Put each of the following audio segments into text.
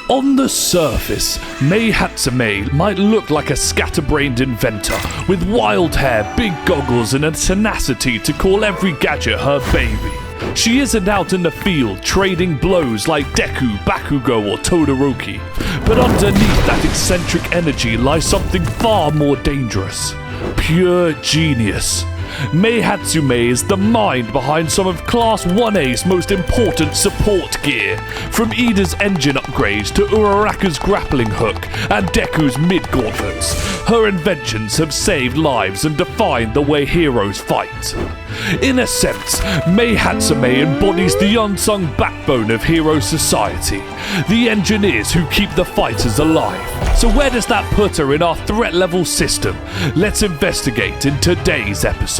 On the surface, Mei Hatsume might look like a scatterbrained inventor with wild hair, big goggles, and a tenacity to call every gadget her baby. She isn't out in the field trading blows like Deku, Bakugo, or Todoroki, but underneath that eccentric energy lies something far more dangerous: pure genius. Mei Hatsume is the mind behind some of Class 1A's most important support gear, from Iida's engine upgrades to Uraraka's grappling hook and Deku's Mid-Gauntlets. Her inventions have saved lives and defined the way heroes fight. In a sense, Mei Hatsume embodies the unsung backbone of hero society, the engineers who keep the fighters alive. So where does that put her in our threat level system? Let's investigate in today's episode.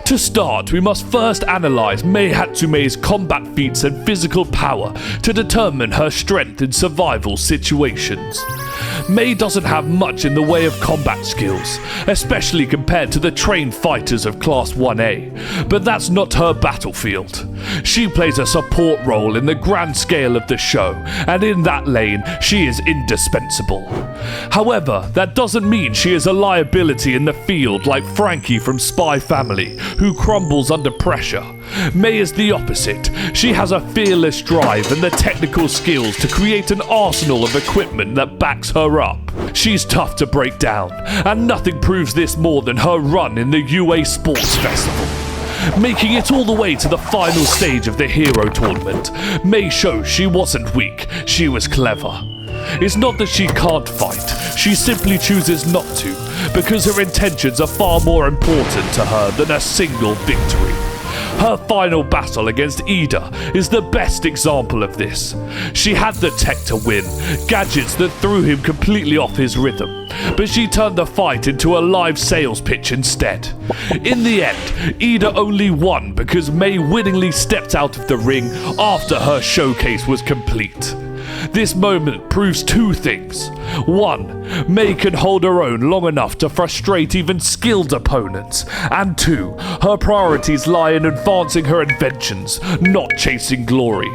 To start, we must first analyze Mei Hatsume's combat feats and physical power to determine her strength in survival situations. Mei doesn't have much in the way of combat skills, especially compared to the trained fighters of Class 1A, but that's not her battlefield. She plays a support role in the grand scale of the show, and in that lane, she is indispensable. However, that doesn't mean she is a liability in the field like Frankie from Spy Family, who crumbles under pressure. Mei is the opposite. She has a fearless drive and the technical skills to create an arsenal of equipment that backs her up. She's tough to break down, and nothing proves this more than her run in the UA Sports Festival. Making it all the way to the final stage of the Hero Tournament, Mei shows she wasn't weak, she was clever. It's not that she can't fight, she simply chooses not to, because her intentions are far more important to her than a single victory. Her final battle against Iida is the best example of this. She had the tech to win, gadgets that threw him completely off his rhythm, but she turned the fight into a live sales pitch instead. In the end, Iida only won because Mei willingly stepped out of the ring after her showcase was complete. This moment proves two things. One, Mei can hold her own long enough to frustrate even skilled opponents. And two, her priorities lie in advancing her inventions, not chasing glory.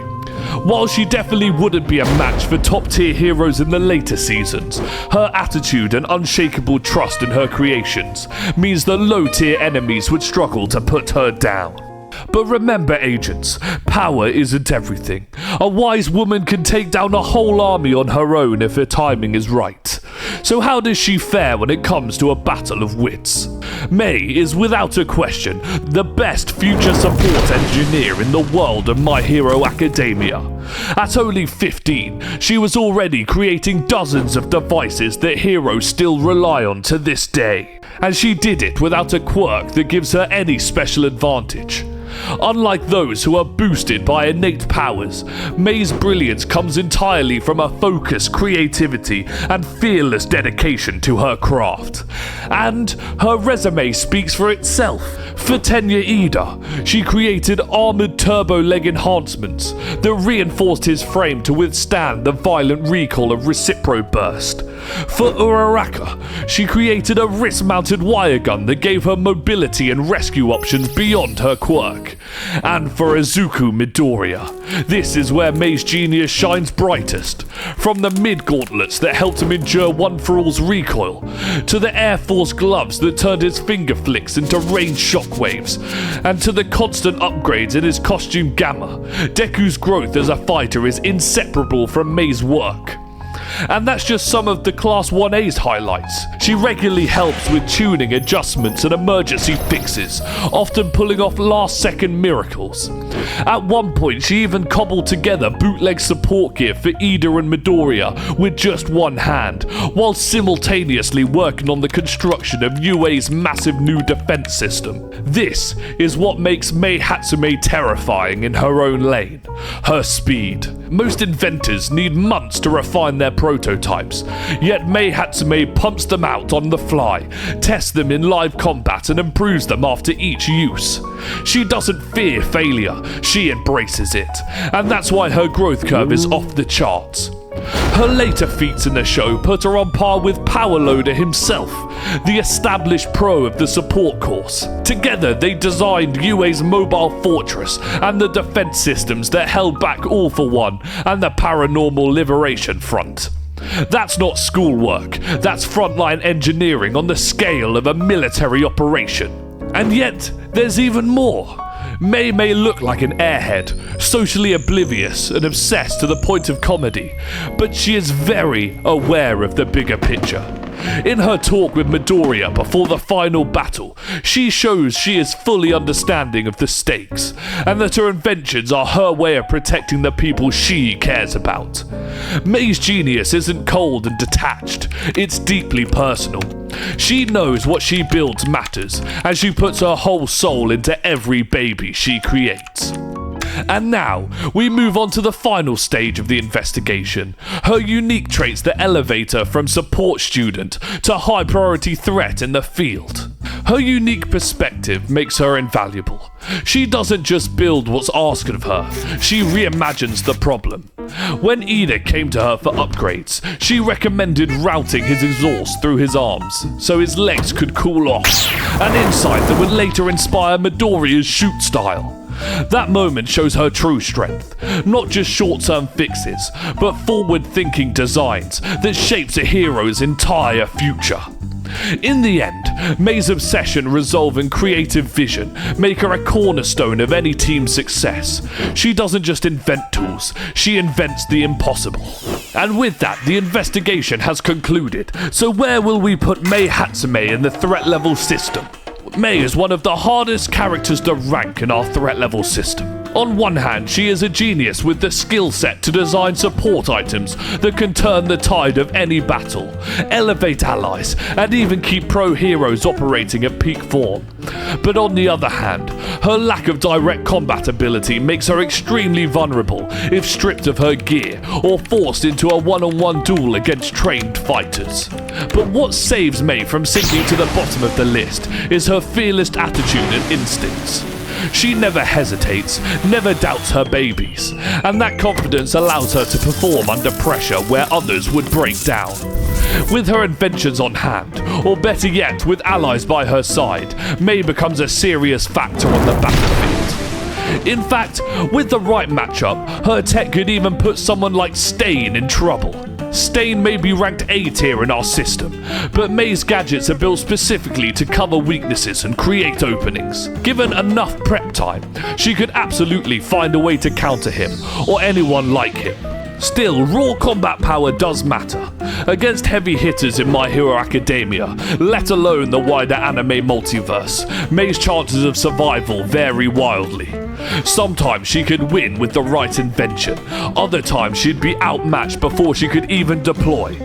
While she definitely wouldn't be a match for top-tier heroes in the later seasons, her attitude and unshakable trust in her creations means that low-tier enemies would struggle to put her down. But remember, agents, power isn't everything. A wise woman can take down a whole army on her own if her timing is right. So how does she fare when it comes to a battle of wits? Mei is without a question the best future support engineer in the world of My Hero Academia. At only 15, she was already creating dozens of devices that heroes still rely on to this day. And she did it without a quirk that gives her any special advantage. Unlike those who are boosted by innate powers, Mei's brilliance comes entirely from her focus, creativity, and fearless dedication to her craft. And her resume speaks for itself. For tenure Iida, she created armored turbo leg enhancements that reinforced his frame to withstand the violent recoil of Recipro Burst. For Uraraka, she created a wrist-mounted wire gun that gave her mobility and rescue options beyond her quirk. And for Izuku Midoriya, this is where Mei's genius shines brightest. From the Mid-Gauntlets that helped him endure One-For-All's recoil, to the Air Force gloves that turned his finger flicks into ranged shockwaves, and to the constant upgrades in his costume Gamma, Deku's growth as a fighter is inseparable from Mei's work. And that's just some of the Class 1A's highlights. She regularly helps with tuning adjustments and emergency fixes, often pulling off last-second miracles. At one point, she even cobbled together bootleg support gear for Iida and Midoriya with just one hand, while simultaneously working on the construction of UA's massive new defense system. This is what makes Mei Hatsume terrifying in her own lane: her speed. Most inventors need months to refine their prototypes, yet Mei Hatsume pumps them out on the fly, tests them in live combat and improves them after each use. She doesn't fear failure, she embraces it, and that's why her growth curve is off the charts. Her later feats in the show put her on par with Power Loader himself, the established pro of the support course. Together they designed UA's mobile fortress and the defense systems that held back All for One and the Paranormal Liberation Front. That's not schoolwork, that's frontline engineering on the scale of a military operation. And yet, there's even more. Mei may look like an airhead, socially oblivious and obsessed to the point of comedy, but she is very aware of the bigger picture. In her talk with Midoriya before the final battle, she shows she is fully understanding of the stakes, and that her inventions are her way of protecting the people she cares about. Mei's genius isn't cold and detached, it's deeply personal. She knows what she builds matters, and she puts her whole soul into every baby she creates. And now, we move on to the final stage of the investigation. Her unique traits that elevate her from support student to high priority threat in the field. Her unique perspective makes her invaluable. She doesn't just build what's asked of her, she reimagines the problem. When Iida came to her for upgrades, she recommended routing his exhaust through his arms so his legs could cool off, an insight that would later inspire Midoriya's shoot style. That moment shows her true strength, not just short-term fixes, but forward-thinking designs that shapes a hero's entire future. In the end, Mei's obsession, resolve and creative vision make her a cornerstone of any team's success. She doesn't just invent tools, she invents the impossible. And with that, the investigation has concluded, so where will we put Mei Hatsume in the threat level system? Mei is one of the hardest characters to rank in our threat level system. On one hand, she is a genius with the skill set to design support items that can turn the tide of any battle, elevate allies, and even keep pro heroes operating at peak form. But on the other hand, her lack of direct combat ability makes her extremely vulnerable if stripped of her gear or forced into a one-on-one duel against trained fighters. But what saves Mei from sinking to the bottom of the list is her fearless attitude and instincts. She never hesitates, never doubts her babies, and that confidence allows her to perform under pressure where others would break down. With her inventions on hand, or better yet, with allies by her side, Mei becomes a serious factor on the battlefield. In fact, with the right matchup, her tech could even put someone like Stain in trouble. Stain may be ranked A tier in our system, but Mei's gadgets are built specifically to cover weaknesses and create openings. Given enough prep time, she could absolutely find a way to counter him, or anyone like him. Still, raw combat power does matter. Against heavy hitters in My Hero Academia, let alone the wider anime multiverse, Mei's chances of survival vary wildly. Sometimes she could win with the right invention, other times she'd be outmatched before she could even deploy.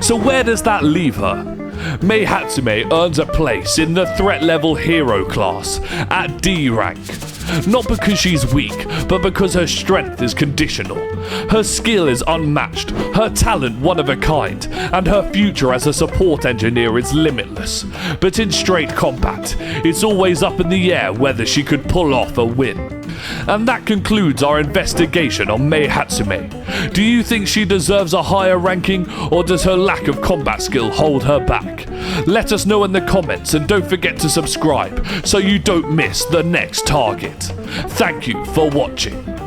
So where does that leave her? Mei Hatsume earns a place in the threat level hero class, at D rank. Not because she's weak, but because her strength is conditional. Her skill is unmatched, her talent one of a kind, and her future as a support engineer is limitless. But in straight combat, it's always up in the air whether she could pull off a win. And that concludes our investigation on Mei Hatsume. Do you think she deserves a higher ranking, or does her lack of combat skill hold her back? Let us know in the comments, and don't forget to subscribe so you don't miss the next target. Thank you for watching.